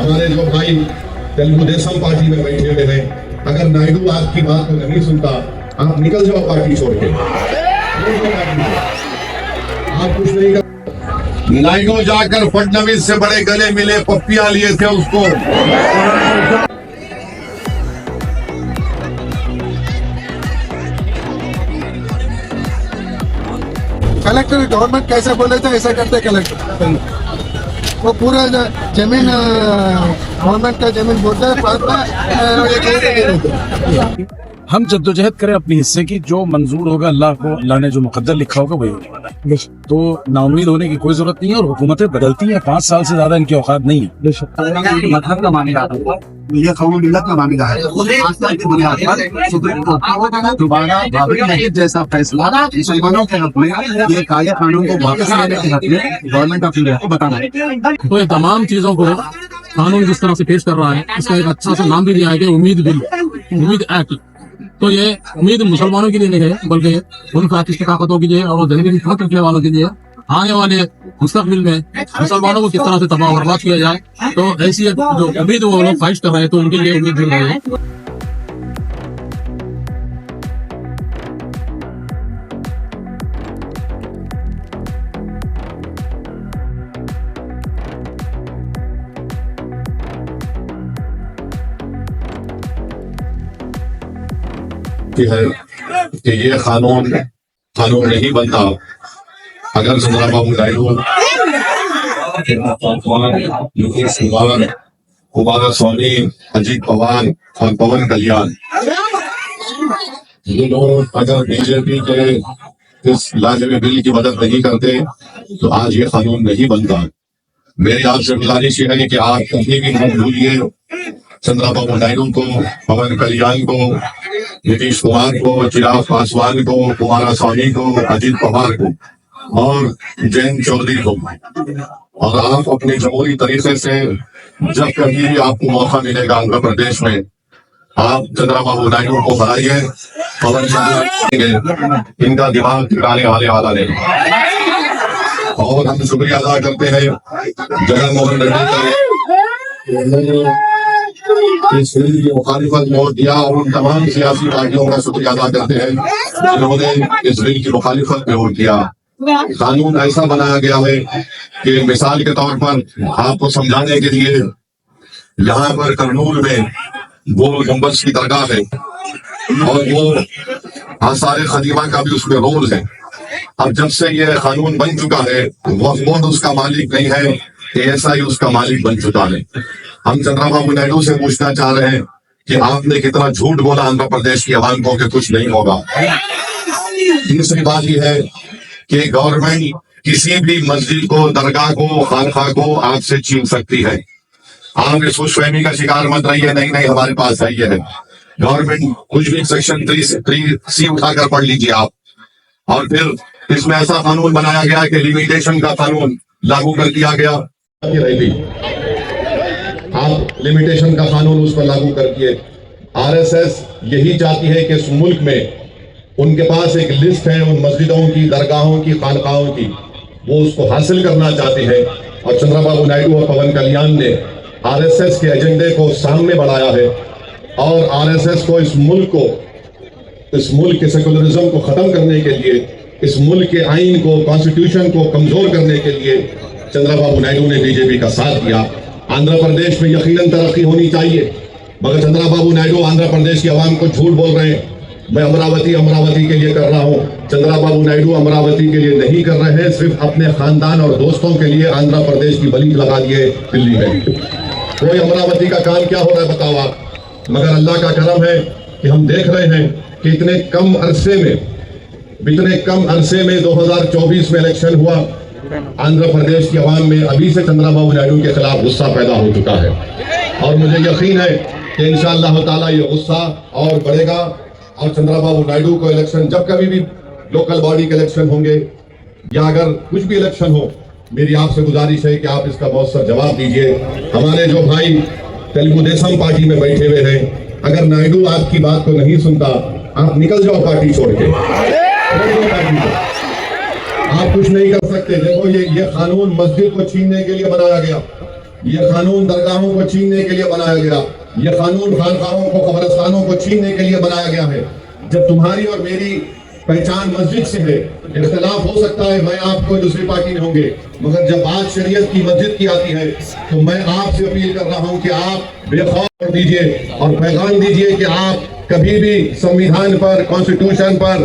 हमारे जो भाई तेलुगु देशम पार्टी में बैठे हुए हैं, अगर नायडू आपकी बात को नहीं सुनता, आप निकल जाओ पार्टी छोड़ के। आप कुछ नहीं कर। नायडू जाकर फडणवीस से बड़े गले मिले, पप्पियां लिए थे उसको। कलेक्टर गवर्नमेंट कैसे बोले थे ऐसा करते कलेक्टर, वो पूरा जमीन गवर्नमेंट का जमीन बोलते हैं। हम जद्दोजहद करें अपने हिस्से की, जो मंजूर होगा अल्लाह को, अल्लाह ने जो मुकद्दर लिखा होगा वही होने वाला है। तो नाउम्मीद होने की कोई जरूरत नहीं है। और हुकूमतें बदलती हैं, 5 साल से ज्यादा इनकी औकात नहीं है। मजहब का मामला है, ये कौम मिलत का मामला है। आजकल की बुनियाद पर सुप्रीम कोर्ट दोबारा बाबरी मस्जिद जैसा फैसला मुसलमानों के हक में, ये काले कानून को वापस लेने के हक में गवर्नमेंट ऑफ इंडिया को बताना है। तो ये तमाम चीजों को कानून जिस तरह से पेश कर रहा है, इसका एक अच्छा सा नाम भी दिया है कि उम्मीद बिल, उम्मीद एक्ट। तो ये उम्मीद मुसलमानों के लिए नहीं है, बल्कि उन पाकिस्तानी ताकतों के लिए और जहनी खत रखने वालों के लिए आने वाले मुस्तकबिल में मुसलमानों को किस तरह से तबाह बर्बाद किया जाए। तो ऐसी जो उम्मीद वो लोग ख्वाहिश कर रहे हैं, तो उनके लिए उम्मीद मिल रही है। है कि ये कानून नहीं बनता अगर चंद्रबाबू नायडू, नीतीश कुमार, कुमारस्वामी, अजीत पवार और पवन कल्याण, ये लोग अगर बीजेपी के इस लाजमी बिल की मदद नहीं करते तो आज ये कानून नहीं बनता। मेरी आपसे गुजारिश है कि आप कभी भी मत भूलिए चंद्रबाबू नायडू को, पवन कल्याण को, नीतीश कुमार को, चिराग पासवान को, कुमारस्वामी को, अजीत पवार को और जयंत चौधरी को। और आप अपने जमहूरी तरीके से जब कभी भी आपको मौका मिलेगा आंध्र प्रदेश में, आप चंद्रबाबू नायडू को हराइए। पवन कल्याण इनका दिमाग ठिकाने वाला नहीं। और हम शुक्रिया अदा करते हैं जगन मोहन रेड्डी का इस बिल की मुखालिफत में वोट दिया, और उन तमाम सियासी पार्टियों का शुक्रिया अदा करते हैं जिन्होंने इस बिल की मुखालिफत में वोट दिया। कानून ऐसा बनाया गया है कि मिसाल के तौर पर आपको समझाने के लिए, यहाँ पर करनूल में वो गुंबद की दरगाह है और वो आसार खदीमा का भी उसमें रोल है। अब जब से ये कानून बन चुका है, वक्फ उसका मालिक नहीं है, ASI उसका मालिक बन चुका है। हम चंद्रबाबू नायडू से पूछना चाह रहे हैं कि आपने कितना झूठ बोला आंध्र प्रदेश की आवाम को कि कुछ नहीं होगा। तीसरी बात यह है कि गवर्नमेंट किसी भी मस्जिद को, दरगाह को, खानखा को आपसे छीन सकती है। आप इस खुशफहमी का शिकार मत रहिए, नहीं हमारे पास है ये है। गवर्नमेंट कुछ भी सेक्शन 3C उठाकर पढ़ लीजिए आप, और फिर इसमें ऐसा कानून बनाया गया कि लिमिटेशन का कानून लागू कर दिया गया। आप लिमिटेशन का कानून उस पर लागू कर दिए। RSS यही चाहती है कि इस मुल्क में उनके पास एक लिस्ट है उन मस्जिदों की, दरगाहों की, खानकाहों की, वो उसको हासिल करना चाहते हैं। और चंद्रबाबू नायडू और पवन कल्याण ने RSS के एजेंडे को सामने बढ़ाया है और RSS को इस मुल्क के सेकुलरिज्म को खत्म करने के लिए, इस मुल्क के आइन को, कॉन्स्टिट्यूशन को कमजोर करने के लिए चंद्रबाबू नायडू ने बीजेपी का साथ दिया। आंध्र प्रदेश में यकीनन तरक्की होनी चाहिए, मगर चंद्रबाबू नायडू आंध्र प्रदेश की आवाम को झूठ बोल रहे हैं। मैं अमरावती के लिए कर रहा हूं, चंद्रबाबू नायडू अमरावती के लिए नहीं कर रहे हैं, सिर्फ अपने खानदान और दोस्तों के लिए आंध्र प्रदेश की बलि लगा दिए दिल्ली में। कोई अमरावती का काम क्या हो रहा है बताओ आप। मगर अल्लाह का करम है कि हम देख रहे हैं कि इतने कम अरसे में 2024 में इलेक्शन हुआ, आंध्र प्रदेश की आवाम में अभी से चंद्रबाबू नायडू के खिलाफ गुस्सा पैदा हो चुका है। और मुझे यकीन है कि इंशाअल्लाह ताला ये गुस्सा और बढ़ेगा। और चंद्रबाबू नायडू को इलेक्शन, जब कभी भी लोकल बॉडी के इलेक्शन होंगे या अगर कुछ भी इलेक्शन हो, मेरी आपसे गुजारिश है कि आप इसका मौसर जवाब दीजिए। हमारे जो भाई तेलुगु देशम पार्टी में बैठे हुए हैं, अगर नायडू आपकी बात को नहीं सुनता, आप निकल जाओ पार्टी छोड़ के। आप कुछ नहीं कर सकते। देखो ये कानून मस्जिद को छीनने के लिए बनाया गया, ये कानून दरगाहों को छीनने के लिए बनाया गया, ये कानून खानकाहों को, कब्रिस्तानों को छीनने के लिए बनाया गया है। जब तुम्हारी और मेरी पहचान मस्जिद से है, इख्तिलाफ हो सकता है, मैं आपको दूसरी पार्टी में होंगे, मगर जब बात शरीयत की मस्जिद की आती है तो मैं आपसे अपील कर रहा हूं कि आप बेखौफ दीजिए और पैगाम दीजिए कि आप कभी भी संविधान पर, कॉन्स्टिट्यूशन पर,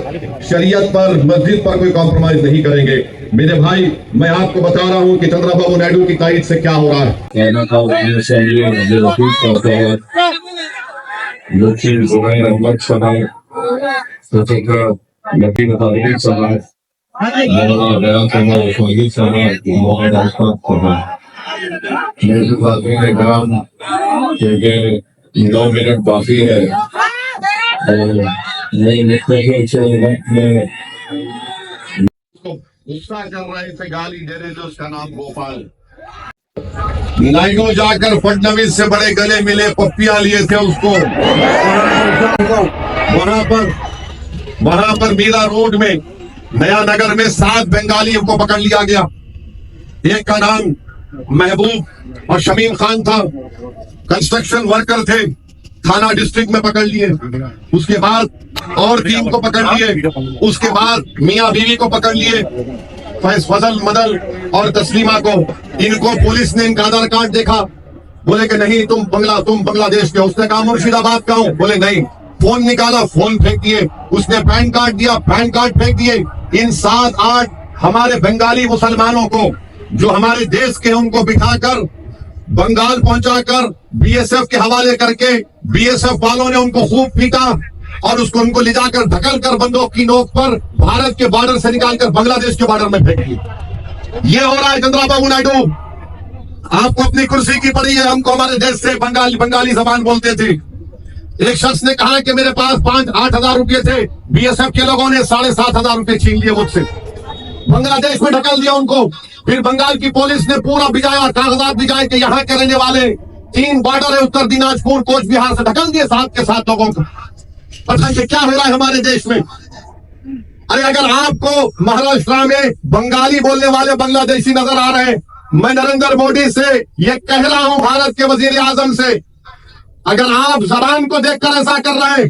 शरीयत पर, मस्जिद पर कोई कॉम्प्रोमाइज नहीं करेंगे। मेरे भाई, मैं आपको बता रहा हूं कि चंद्रबाबू नायडू की तारीफ से क्या हो रहा है। कहना था उन्हें चाहिए करते हैं लक्ष्मी जुबैर अहमद साहब, प्रोफेसर लकीम तारीफ साहब, मौलाना बयान साहब, फौजी साहब, मोहम्मद अशरफ साहब, मेरे साथी ने कहा क्योंकि 9 मिनट बाकी है और नई निकले में गुस्सा कर रहे थे, गाली दे रहे थे, उसका नाम गोपाल नायडू जाकर फडणवीस से बड़े गले मिले, पप्पियां लिए थे उसको। वहां पर मीरा रोड में, नया नगर में 7 बंगालियों को पकड़ लिया गया। एक का नाम महबूब और शमीम खान था, कंस्ट्रक्शन वर्कर थे, थाना डिस्ट्रिक्ट में पकड़ लिए। उसके बाद और 3 को पकड़ लिए। उसके बाद मियां बीवी को पकड़ लिए, फजल, मदल और तस्लीमा को। इनको पुलिस ने इनका आधार कार्ड देखा, बोले कि नहीं तुम बांग्लादेश के। उसने कहा मुर्शिदाबाद का हूं, बोले नहीं। फोन निकाला, फोन फेंक दिए। उसने पैन कार्ड दिया, पैन कार्ड फेंक दिए। इन 7-8 हमारे बंगाली मुसलमानों को जो हमारे देश के, उनको बिठाकर बंगाल पहुंचाकर बीएसएफ के हवाले करके, बीएसएफ वालों ने उनको खूब पीटा और उनको ले जाकर धकल कर बंदूक की नोक पर भारत के बॉर्डर से निकालकर बांग्लादेश के बॉर्डर में फेंक दिया। ये हो रहा है चंद्रबाबू नायडू। आपको अपनी कुर्सी की पड़ी है, हमको हमारे देश से बंगाली जबान बोलते थे। एक शख्स ने कहा कि मेरे पास 5-8 हजार रुपये थे, बीएसएफ के लोगों ने 7,500 रुपये छीन लिए मुझसे, बांग्लादेश में ढकल दिया उनको। फिर बंगाल की पुलिस ने पूरा भिजाया, कागजात भिजाए कि यहाँ के रहने वाले 3 बॉर्डर है, उत्तर दिनाजपुर, कोच बिहार से ढकल दिए 7 के 7 लोगों को। पता नहीं क्या हो रहा है हमारे देश में। अरे अगर आपको महाराष्ट्र में बंगाली बोलने वाले बांग्लादेशी नजर आ रहे हैं, मैं नरेंद्र मोदी से ये कह रहा हूं, भारत के वजीर आजम से, अगर आप जबान को देखकर ऐसा कर रहे हैं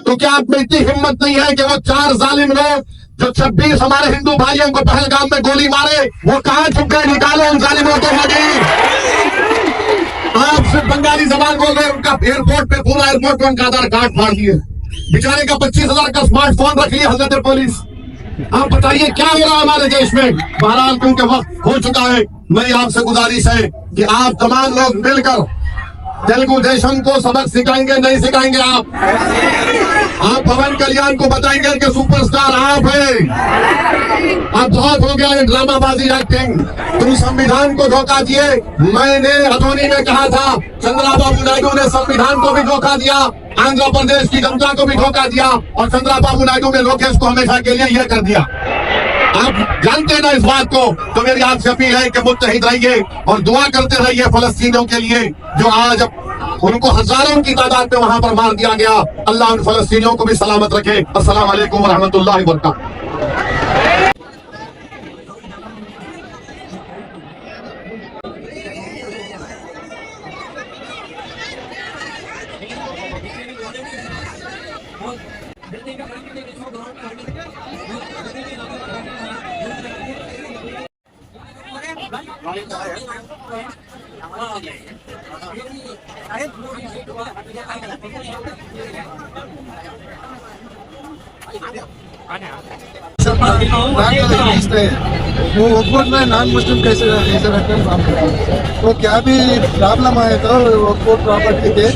तो क्या आप में इतनी हिम्मत नहीं है कि वो 4 जालिम लोग जो 26 हमारे हिंदू भाइयों को पहलगाम में गोली मारे, वो कहां छुप गए? निकालो उन जालिमों को। मोदी, आप सिर्फ बंगाली जबान बोल रहे हैं। उनका एयरपोर्ट पे, पूरा एयरपोर्ट पे उनका आधार कार्ड फाड़ दिए, बेचारे का 25,000 का स्मार्टफोन रख लिया हजरत पुलिस। आप बताइए क्या हो रहा है हमारे देश में। बहरहाल क्योंकि वक्त हो चुका है, मेरी आपसे गुजारिश है कि आप तमाम लोग मिलकर तेलुगु देशम को सबक सिखाएंगे, नहीं सिखाएंगे आप पवन कल्याण को बताएंगे कि सुपरस्टार आप हैं। अब बहुत हो गया है ड्रामाबाजी, एक्टिंग। तुम संविधान को धोखा दिए। मैंने हथौनी में कहा था, चंद्रबाबू नायडू ने संविधान को भी धोखा दिया, आंध्र प्रदेश की जनता को भी धोखा दिया, और चंद्रबाबू नायडू ने लोकेश को हमेशा के लिए यह कर दिया। आप जानते हैं ना इस बात को। तो मेरी आपसे अपील है कि मुत्तहिद रहिए और दुआ करते रहिए फलस्तीनियों के लिए, जो आज उनको हजारों की तादाद में वहां पर मार दिया गया। अल्लाह उन फलस्तीनियों को भी सलामत रखे। अस्सलाम वालेकुम व रहमतुल्लाहि व बरकातहू। वो वोट में नॉन मुस्लिम कैसे रखकर काम करते। तो क्या भी प्रॉब्लम आए तो वोट प्रॉपर्टी के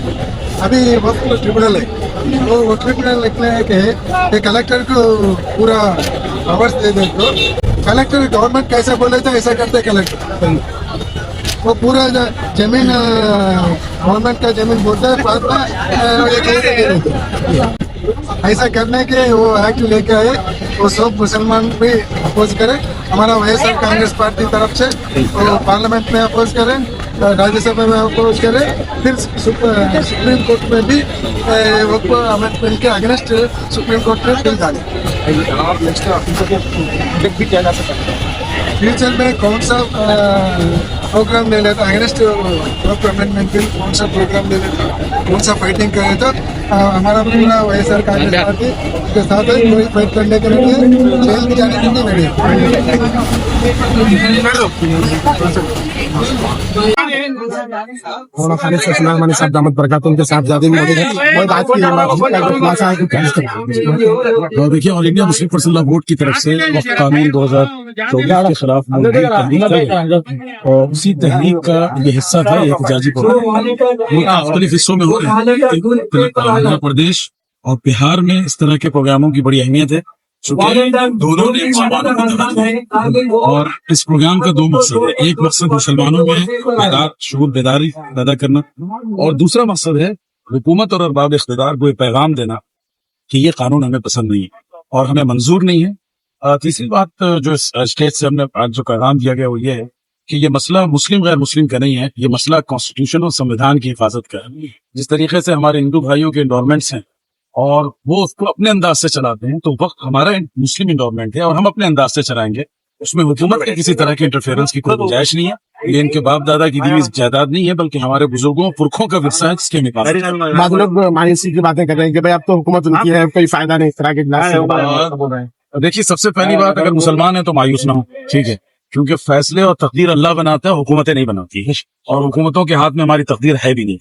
अभी वक्त ट्रिब्यूनल है, तो वो ट्रिब्यूनल लिखने के कलेक्टर को पूरा आवर्स दे दे। तो कलेक्टर गवर्नमेंट कैसे बोले थे ऐसा करते कलेक्टर। वो पूरा जमीन गवर्नमेंट का जमीन बोलते हैं, बाद में ऐसा करने के वो एक्ट लेके आए। वो सब मुसलमान भी अपोज करें, हमारा वैएसआर कांग्रेस पार्टी तरफ से वो पार्लियामेंट में अपोज करें, राज्यसभा में अपोज करें, फिर सुप्रीम कोर्ट में भी वो अमेंडमेंट के अगेंस्ट सुप्रीम कोर्ट में बिल डाले। फ्यूचर में कौन सा प्रोग्राम ले लेता, अगेंस्ट अमेंडमेंट बिल कौन सा प्रोग्राम ले लेता, कौन सा फाइटिंग करे तो हमारा पूरा वैएसआर कांग्रेस पार्टी के साथ है। कोई फाइट करने के लिए जेल भी जाने के लिए रेडी। मौलाना खालिद सुलेमानी साहब दामद बरकातुहू उनके साथ ज्यादा मौजूद है और बात की तो देखिए, all India Muslim personal law board की तरफ से वक्त कानून 2024 के खिलाफ मौजूद तहरीक चल रही है और उसी तहरीक का ये हिस्सा था एहतजाजी प्रोग्राम। मुख्तलिफ हिस्सों में हो रहे हैं। आंध्र प्रदेश और बिहार में इस तरह के प्रोग्रामों की बड़ी अहमियत है, चूंकि दोनों ने मुसलमानों को दखल दिया। और इस प्रोग्राम का दो मकसद है। एक मकसद मुसलमानों में शऊर बेदारी पैदा करना और दूसरा मकसद है हुकूमत और अरबाब इख्तिदार को ये पैगाम देना कि ये कानून हमें पसंद नहीं है और हमें मंजूर नहीं है। तीसरी बात जो स्टेट से हमने आज जो पैगाम दिया गया वो ये है कि ये मसला मुस्लिम गैर मुस्लिम का नहीं है, ये मसला कॉन्स्टिट्यूशन और संविधान की हिफाजत का है। जिस तरीके से हमारे हिंदू भाइयों के इंडोरमेंट्स हैं और वो उसको अपने अंदाज से चलाते हैं, तो वक्त हमारा मुस्लिम इंडोरमेंट है और हम अपने अंदाज से चलाएंगे। उसमें हुकूमत के किसी तरह के इंटरफेरेंस की कोई गुंजाइश नहीं है। ये इनके बाप दादा की दी हुई जायदाद नहीं है, बल्कि हमारे बुजुर्गों पुरखों का विरसा है जिसके मुताबिक बाद लोग मायूसी की बातें कर रहे हैं कि भाई अब तो हुकूमत उनकी है, कोई फायदा नहीं इस तरह के। देखिए, सबसे पहली बात, अगर मुसलमान है तो मायूस ना हो, ठीक है, क्योंकि फैसले और तकदीर अल्लाह बनाता है, हुकूमतें नहीं बनाती है और हुकूमतों के हाथ में हमारी तकदीर है भी नहीं।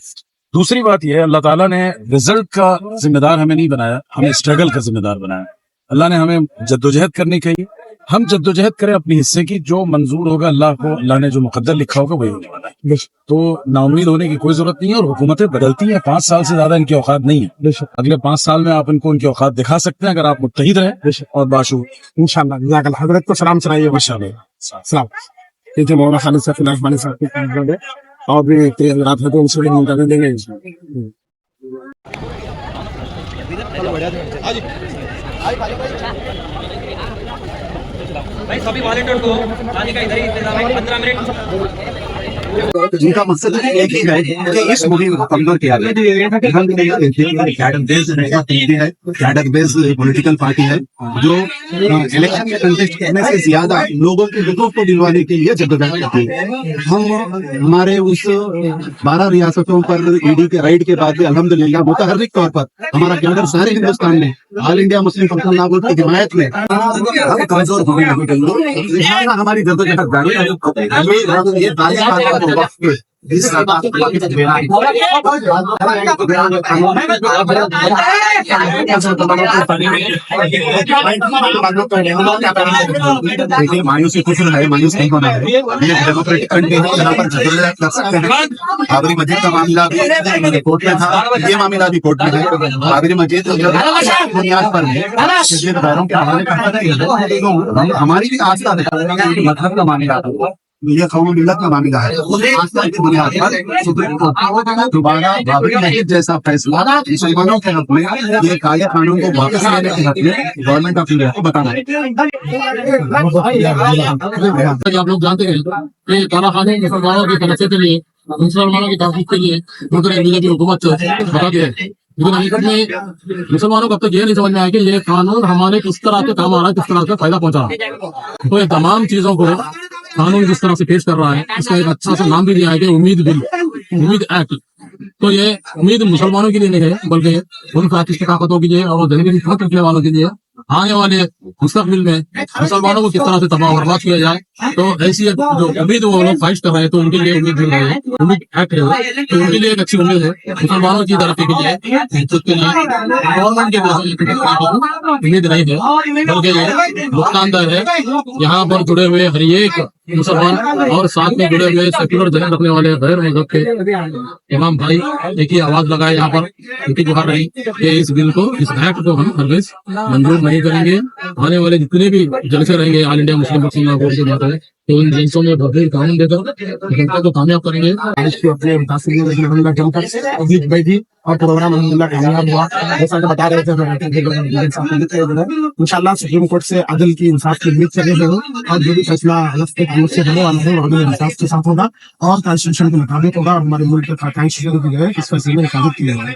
दूसरी बात यह है, अल्लाह ताला ने रिजल्ट का जिम्मेदार हमें नहीं बनाया, हमें स्ट्रगल का जिम्मेदार बनाया। अल्लाह ने हमें जद्दोजहद करनी चाहिए, हम जद्दोजहद करें अपने हिस्से की। जो मंजूर होगा अल्लाह को, अल्लाह ने जो मुकद्दर लिखा होगा वही होने वाला है। तो नाउम्मीद होने की कोई जरूरत नहीं है। और हुकूमतें बदलती हैं, 5 साल से ज्यादा इनकी औकात नहीं है। अगले 5 साल में आप इनको इनकी औकात दिखा सकते हैं अगर आप मुत्तहिद रहे और बाशूर। इंशाल्लाह जज़ाकल्लाह। हजरत को सलाम सुनाइए। सलाम। ये जो मौलाना खालिद सुलेमानी साहब के और भी तेज रात है तो उनसे भी इंटरव्यू लेंगे। भाई सभी वॉलंटियर को आने का इधर ही इंतजाम है, 15 मिनट। जिनका मकसद एक ही है कि इस मुहिम को कमजोर किया जाए। कैडर बेस्ड पॉलिटिकल पार्टी है जो इलेक्शन में कंटेस्ट करने से ज्यादा लोगों के हितों को दिलवाने के लिए जद्दोजहद करती है। हम हमारे उस 12 रियासतों पर ईडी के राइड के बाद अल्हम्दुलिल्लाह मुतहर्रिक तौर पर हमारा कैडर सारे हिंदुस्तान में all India Muslim personal law board की हिमायत में हम कमजोर हो गए। हमारी जद्दोजहद जारी है। ये तारीख इस मायूसी कुछ है, मायूस नहीं होना है। ये डेमोक्रेटिक कंट्री है, यहाँ पर जद्दोजहद कर सकते हैं। बाबरी मस्जिद का मामला भी कोर्ट में था, ये मामला भी कोर्ट में है। बाबरी मस्जिद बुनियाद पर पैरों के हवाले करता है। हमारी भी आस्था है, मतलब का मामला ये कौम मिल्लत का मामला है। आस्था की बुनियाद पर सुप्रीम कोर्ट दोबारा बाबरी मस्जिद जैसा फैसला मुसलमानों के हक में, ये कायदे कानून को वापस लेने के हक में गवर्नमेंट ऑफ इंडिया को बताना है। आप लोग जानते हैं कि काला खाने मुसलमानों की तरक्की के लिए, मुसलमानों की तहकीक के लिए बीजेपी हुकूमत बताती है, लेकिन हकीकत में मुसलमानों को अब तक ये नहीं समझ में आया कि ये कानून हमारे किस तरह के काम आ रहा है, किस तरह से फायदा पहुंचा रहा है। तो ये तमाम चीजों को कानून जिस तरह से पेश कर रहा है, इसका एक अच्छा सा नाम भी दिया है कि उम्मीद बिल, उम्मीद एक्ट। तो ये उम्मीद मुसलमानों के लिए नहीं है, बल्कि उन फाकिस्तान ताकतों के लिए और जिंदगी खत्म करने वालों के लिए आने वाले मुस्तकबिल में मुसलमानों को किस तरह से तबाह बर्बाद किया जाए। तो ऐसी जो उम्मीद वो लोग ख्वाहिश कर रहे हैं, तो उनके लिए उम्मीद मिल रही है, उम्मीद एक्ट है, तो उनके लिए एक अच्छी उम्मीद है। मुसलमानों की तरक्की के लिए गवर्नमेंट के उम्मीद नहीं है, बल्कि नुकसानदार है। यहाँ पर जुड़े हुए हर एक मुसलमान और साथ में जुड़े हुए सेक्युलर जहन रखने वाले गैर मजहब के तमाम भाई एक ही आवाज लगाए यहाँ पर, उनकी गुहार रही कि इस बिल को, इस एक्ट को हम हरगिज़ मंजूर नहीं करेंगे। आने वाले जितने भी जलसे रहेंगे all India Muslim personal law board के बात है, तो उन जलसों में भरपूर कानून देकर जनता को कामयाब करेंगे। और प्रोग्राम अल्हम्दुलिल्लाह कामयाब हुआ, जैसा कि बता रहे थे। इंशाल्लाह सुप्रीम कोर्ट से अदल की इंसाफ की उम्मीद कर रहे हैं और जो भी फैसला से होने वाला है वो अदल इंसाफ के साथ होगा और कॉन्स्टिट्यूशन के मुताबिक होगा। हमारे मुल्क के आकांक्षी जो है इस फैसले में हिफाजत की जाएगी।